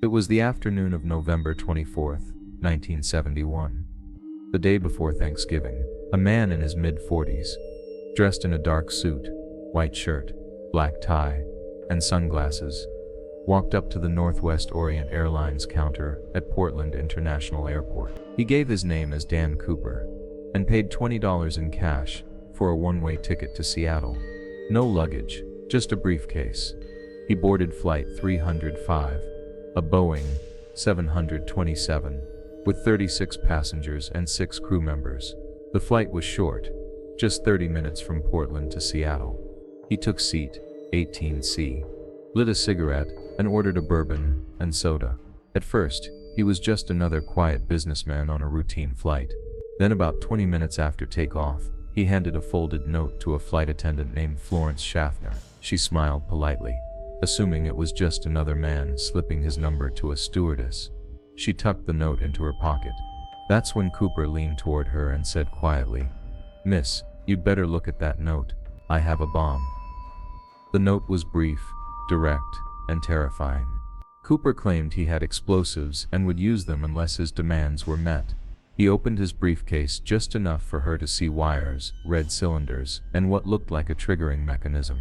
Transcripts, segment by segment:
It was the afternoon of November 24th, 1971. The day before Thanksgiving. A man in his mid-40s, dressed in a dark suit, white shirt, black tie, and sunglasses, walked up to the Northwest Orient Airlines counter at Portland International Airport. He gave his name as Dan Cooper and paid $20 in cash for a one-way ticket to Seattle. No luggage, just a briefcase. He boarded Flight 305, a Boeing 727, with 36 passengers and 6 crew members. The flight was short, just 30 minutes from Portland to Seattle. He took seat 18C, lit a cigarette, and ordered a bourbon and soda. At first, he was just another quiet businessman on a routine flight. Then about 20 minutes after takeoff, he handed a folded note to a flight attendant named Florence Schaffner. She smiled politely, assuming it was just another man slipping his number to a stewardess. She tucked the note into her pocket. That's when Cooper leaned toward her and said quietly, "Miss, you'd better look at that note. I have a bomb." The note was brief, direct, and terrifying. Cooper claimed he had explosives and would use them unless his demands were met. He opened his briefcase just enough for her to see wires, red cylinders, and what looked like a triggering mechanism.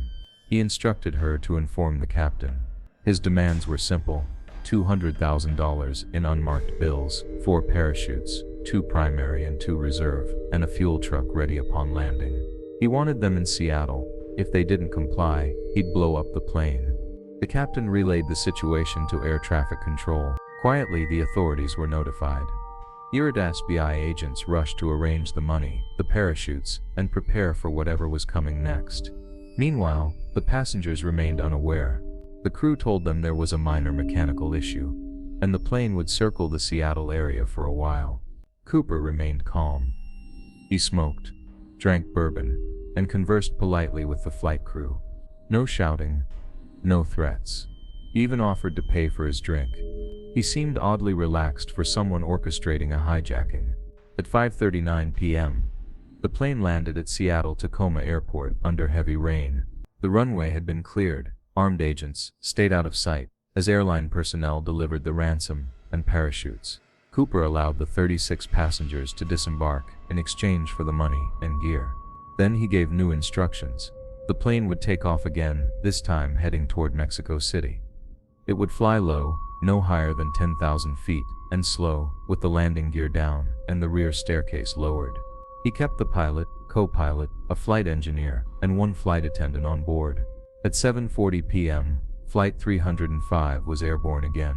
He instructed her to inform the captain. His demands were simple: $200,000 in unmarked bills, 4 parachutes, 2 primary and 2 reserve, and a fuel truck ready upon landing. He wanted them in Seattle. If they didn't comply, he'd blow up the plane. The captain relayed the situation to air traffic control. Quietly, the authorities were notified. FBI agents rushed to arrange the money, the parachutes, and prepare for whatever was coming next. Meanwhile, the passengers remained unaware. The crew told them there was a minor mechanical issue, and the plane would circle the Seattle area for a while. Cooper remained calm. He smoked, drank bourbon, and conversed politely with the flight crew. No shouting, no threats. He even offered to pay for his drink. He seemed oddly relaxed for someone orchestrating a hijacking. At 5:39 p.m., the plane landed at Seattle-Tacoma Airport under heavy rain. The runway had been cleared. Armed agents stayed out of sight as airline personnel delivered the ransom and parachutes. Cooper allowed the 36 passengers to disembark in exchange for the money and gear. Then he gave new instructions. The plane would take off again, this time heading toward Mexico City. It would fly low, no higher than 10,000 feet, and slow, with the landing gear down and the rear staircase lowered. He kept the pilot, co-pilot, a flight engineer, and 1 flight attendant on board. At 7:40 p.m., Flight 305 was airborne again.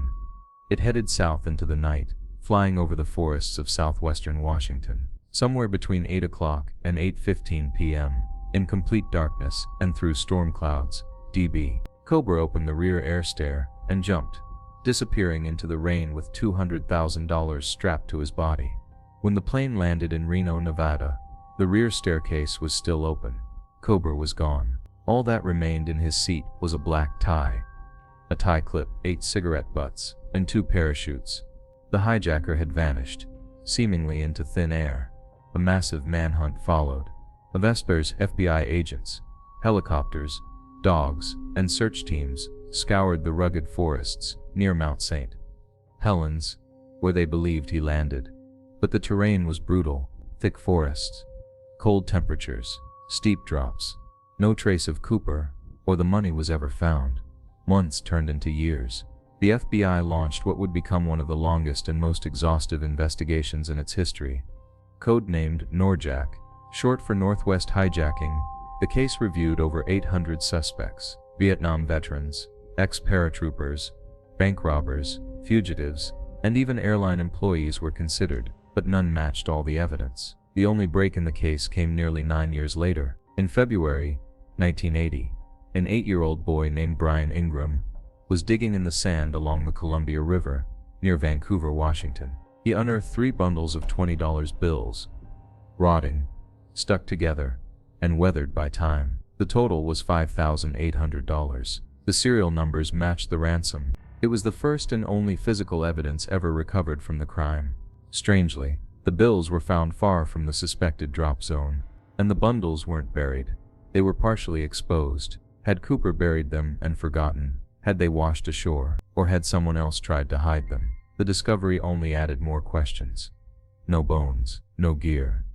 It headed south into the night, flying over the forests of southwestern Washington. Somewhere between 8 o'clock and 8:15 p.m., in complete darkness and through storm clouds, DB Cobra opened the rear air stair and jumped, disappearing into the rain with $200,000 strapped to his body. When the plane landed in Reno, Nevada, the rear staircase was still open. Cobra was gone. All that remained in his seat was a black tie, a tie clip, 8 cigarette butts, and 2 parachutes. The hijacker had vanished, seemingly into thin air. A massive manhunt followed. Vesper's FBI agents, helicopters, dogs, and search teams scoured the rugged forests near Mount St. Helens, where they believed he landed. But the terrain was brutal: thick forests, cold temperatures, steep drops. No trace of Cooper or the money was ever found. Months turned into years. The FBI launched what would become one of the longest and most exhaustive investigations in its history. Codenamed Norjack, short for Northwest Hijacking, the case reviewed over 800 suspects: Vietnam veterans, ex-paratroopers, bank robbers, fugitives, and even airline employees were considered, but none matched all the evidence. The only break in the case came nearly 9 years later. In February 1980, an 8-year-old boy named Brian Ingram was digging in the sand along the Columbia River near Vancouver, Washington. He unearthed 3 bundles of $20 bills, rotting, stuck together, and weathered by time. The total was $5,800. The serial numbers matched the ransom. It was the first and only physical evidence ever recovered from the crime. Strangely, the bills were found far from the suspected drop zone. And the bundles weren't buried. They were partially exposed. Had Cooper buried them and forgotten? Had they washed ashore, or had someone else tried to hide them? The discovery only added more questions. No bones, no gear,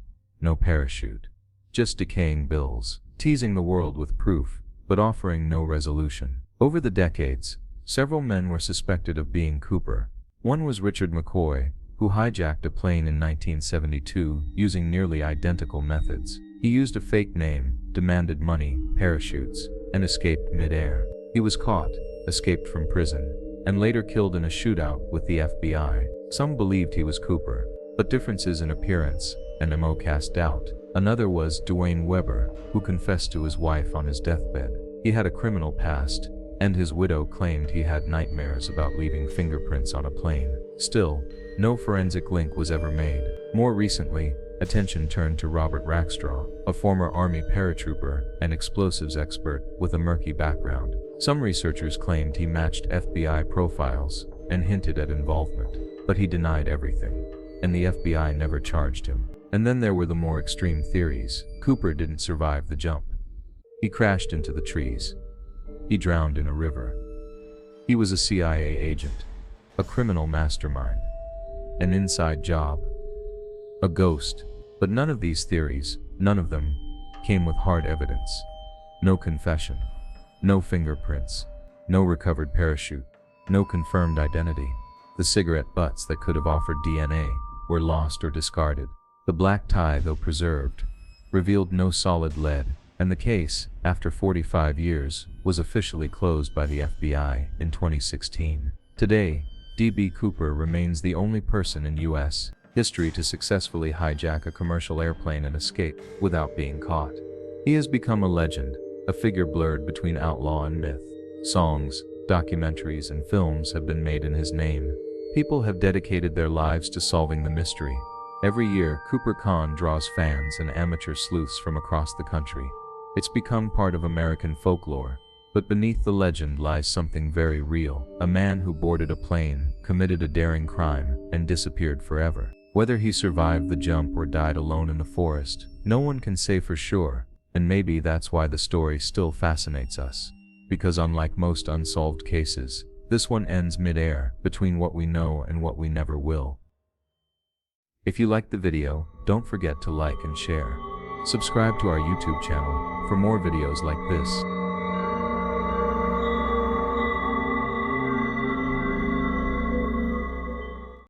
no parachute. Just decaying bills, teasing the world with proof, but offering no resolution. Over the decades, several men were suspected of being Cooper. One was Richard McCoy, who hijacked a plane in 1972 using nearly identical methods. He used a fake name, demanded money, parachutes, and escaped mid-air. He was caught, escaped from prison, and later killed in a shootout with the FBI. Some believed he was Cooper, but differences in appearance and MO cast doubt. Another was Dwayne Weber, who confessed to his wife on his deathbed. He had a criminal past, and his widow claimed he had nightmares about leaving fingerprints on a plane. Still, no forensic link was ever made. More recently, attention turned to Robert Rackstraw, a former Army paratrooper and explosives expert with a murky background. Some researchers claimed he matched FBI profiles and hinted at involvement, but he denied everything, and the FBI never charged him. And then there were the more extreme theories. Cooper didn't survive the jump. He crashed into the trees. He drowned in a river. He was a CIA agent, a criminal mastermind, an inside job, a ghost. But none of these theories, none of them, came with hard evidence. No confession, no fingerprints, no recovered parachute, no confirmed identity. The cigarette butts that could have offered DNA were lost or discarded. The black tie, though preserved, revealed no solid lead, and the case, after 45 years, was officially closed by the FBI in 2016. Today, D.B. Cooper remains the only person in U.S. history to successfully hijack a commercial airplane and escape without being caught. He has become a legend, a figure blurred between outlaw and myth. Songs, documentaries, and films have been made in his name. People have dedicated their lives to solving the mystery. Every year, CooperCon draws fans and amateur sleuths from across the country. It's become part of American folklore. But beneath the legend lies something very real. A man who boarded a plane, committed a daring crime, and disappeared forever. Whether he survived the jump or died alone in the forest, no one can say for sure, and maybe that's why the story still fascinates us. Because unlike most unsolved cases, this one ends mid-air, between what we know and what we never will. If you liked the video, don't forget to like and share. Subscribe to our YouTube channel for more videos like this.